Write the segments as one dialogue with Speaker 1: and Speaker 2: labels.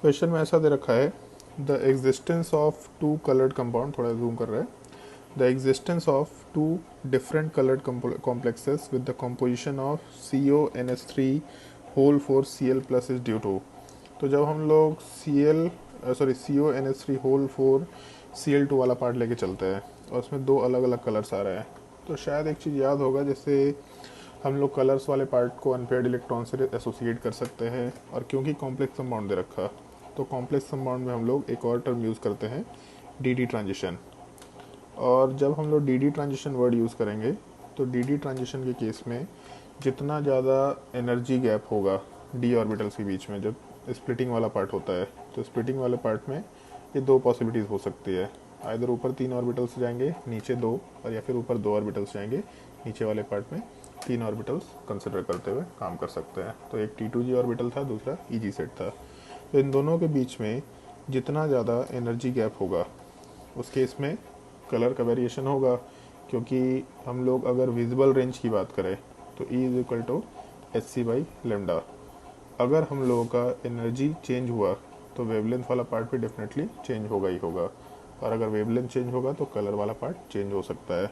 Speaker 1: Question में ऐसा दे रखा है, the existence of two coloured compound, थोड़ा जूम कर रहा है, the existence of two different coloured complexes with the composition of CONH3 whole 4 Cl plus is due to। तो जब हम लोग CONH3 whole 4 Cl2 वाला पार्ट लेके चलते हैं और उसमें दो अलग अलग कलर्स आ रहे हैं, तो शायद एक चीज़ याद होगा, जैसे हम लोग कलर्स वाले पार्ट को अनपेयर्ड इलेक्ट्रॉन से एसोसिएट कर सकते हैं, और क्योंकि कॉम्प्लेक्स कंपाउंड दे रखा, तो कॉम्प्लेक्स कंपाउंड में हम लोग एक और टर्म यूज़ करते हैं, डी ट्रांजिशन। और जब हम लोग डी ट्रांजिशन वर्ड यूज़ करेंगे, तो डी ट्रांजिशन के केस में जितना ज़्यादा एनर्जी गैप होगा डी ऑर्बिटल्स के बीच में, जब स्प्लिटिंग वाला पार्ट होता है, तो स्प्लिटिंग वाले पार्ट में ये दो पॉसिबिलिटीज़ हो सकती है, आइदर ऊपर 3 ऑर्बिटल्स जाएंगे, नीचे 2, और या फिर ऊपर 2 ऑर्बिटल्स जाएंगे, नीचे वाले पार्ट में 3 ऑर्बिटल्स कंसिडर करते हुए काम कर सकते हैं। तो एक T2G ऑर्बिटल था, दूसरा EG सेट था। तो इन दोनों के बीच में जितना ज़्यादा एनर्जी गैप होगा उस केस में कलर का वेरिएशन होगा, क्योंकि हम लोग अगर विजिबल रेंज की बात करें तो E is equal to hc/λ। अगर हम लोगों का एनर्जी चेंज हुआ तो वेवलेंथ वाला पार्ट भी डेफिनेटली चेंज होगा ही होगा, और अगर वेवलेंथ चेंज होगा तो कलर वाला पार्ट चेंज हो सकता है।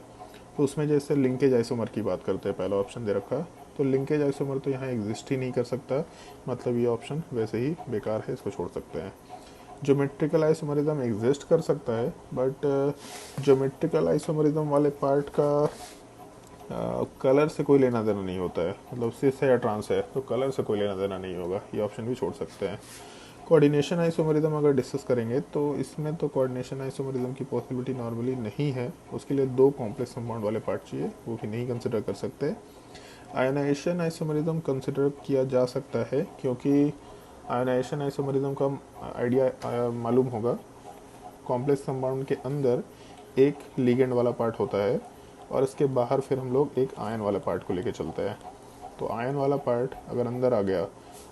Speaker 1: तो उसमें जैसे लिंकेज आइसोमर की बात करते हैं, पहला ऑप्शन दे रखा, तो लिंकेज आइसोमर तो यहाँ एग्जिस्ट ही नहीं कर सकता, मतलब ये ऑप्शन वैसे ही बेकार है, इसको छोड़ सकते हैं। ज्योमेट्रिकल आइसोमरिज्म एग्जिस्ट कर सकता है, बट ज्योमेट्रिकल आइसोमरिज्म वाले पार्ट का कलर से कोई लेना देना नहीं होता है, मतलब सिस है या ट्रांस है तो कलर से कोई लेना देना नहीं होगा, ये ऑप्शन भी छोड़ सकते हैं। कोऑर्डिनेशन आइसोमरिज्म अगर डिस्कस करेंगे तो इसमें तो कोऑर्डिनेशन आइसोमरिज्म की पॉसिबिलिटी नॉर्मली नहीं है, उसके लिए 2 कॉम्प्लेक्स कंपाउंड वाले पार्ट चाहिए, वो भी नहीं कंसिडर कर सकते। आयनाइजेशन आइसोमरिज्म कंसिडर किया जा सकता है, क्योंकि आयनाइजेशन आइसोमरिज्म का आइडिया मालूम होगा, कॉम्प्लेक्स कंपाउंड के अंदर एक लिगेंड वाला पार्ट होता है और इसके बाहर फिर हम लोग एक आयन वाला पार्ट को लेके चलते हैं। तो आयन वाला पार्ट अगर अंदर आ गया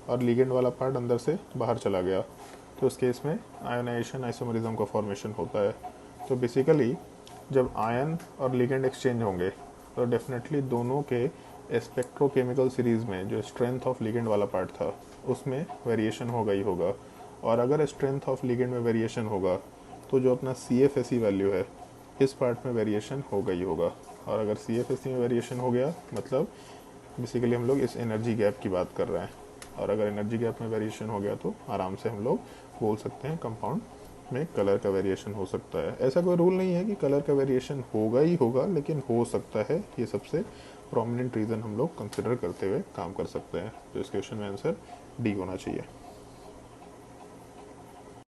Speaker 1: और लिगेंड वाला पार्ट अंदर से बाहर चला गया, तो उस केस में आयनाइजेशन आइसोमरिज्म का फॉर्मेशन होता है। तो बेसिकली जब आयन और लिगेंड एक्सचेंज होंगे तो डेफिनेटली दोनों के स्पेक्ट्रोकेमिकल सीरीज़ में जो स्ट्रेंथ ऑफ लिगेंड वाला पार्ट था उसमें वेरिएशन होगा ही होगा, और अगर स्ट्रेंथ ऑफ लिगेंड में वेरिएशन होगा तो जो अपना CFSE वैल्यू है इस पार्ट में वेरिएशन होगा ही होगा, और अगर CFSE में वेरिएशन हो गया मतलब बेसिकली हम लोग इस एनर्जी गैप की बात कर रहे हैं, और अगर एनर्जी गैप में वेरिएशन हो गया तो आराम से हम लोग बोल सकते हैं कंपाउंड में कलर का वेरिएशन हो सकता है। ऐसा कोई रूल नहीं है कि कलर का वेरिएशन होगा ही होगा, लेकिन हो सकता है, ये सबसे प्रोमिनेंट रीज़न हम लोग कंसिडर करते हुए काम कर सकते हैं। तो इस क्वेश्चन में आंसर डी होना चाहिए।